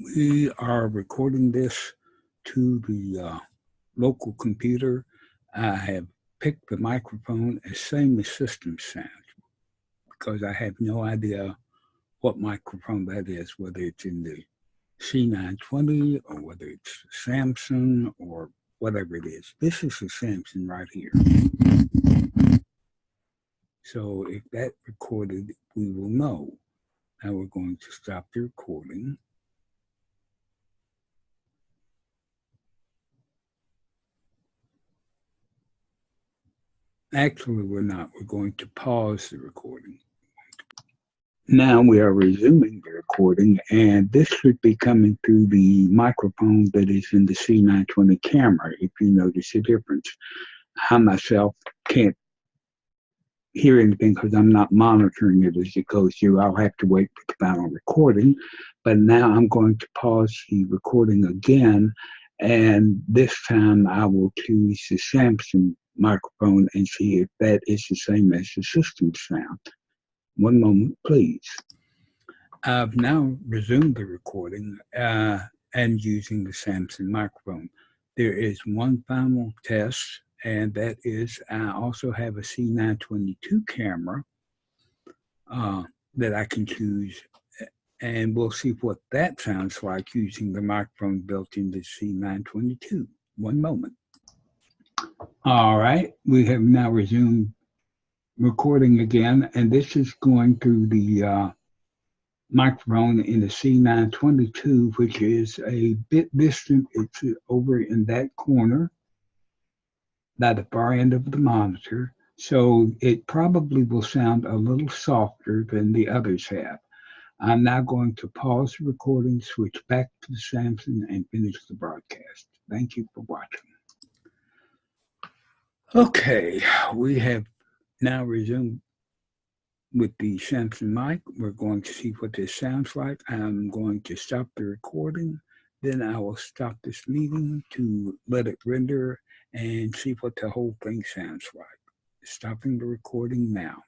We are recording this to the local computer. I have picked the microphone as same as system sound because I have no idea what microphone that is, whether it's in the C920 or whether it's Samsung or whatever it is. This is the Samsung right here. So if that recorded, we will know. Now we're going to stop the recording. Actually, we're not. We're going to pause the recording. Now we are resuming the recording, and this should be coming through the microphone that is in the C920 camera, if you notice the difference. I myself can't hear anything because I'm not monitoring it as it goes through. I'll have to wait for the final recording. But now I'm going to pause the recording again, and this time I will choose the Samsung microphone and see if that is the same as the system sound. One moment, please. I've now resumed the recording and using the Samsung microphone. There is one final test, and that is I also have a C922 camera that I can choose, and we'll see what that sounds like using the microphone built into C922. One moment. All right, we have now resumed recording again, and this is going through the microphone in the C922, which is a bit distant. It's over in that corner by the far end of the monitor, so it probably will sound a little softer than the others have. I'm now going to pause the recording, switch back to the Samsung, and finish the broadcast. Thank you for watching. Okay, we have now resumed with the Samsung mic. We're going to see what this sounds like. I'm going to stop the recording. Then I will stop this meeting to let it render and see what the whole thing sounds like. Stopping the recording now.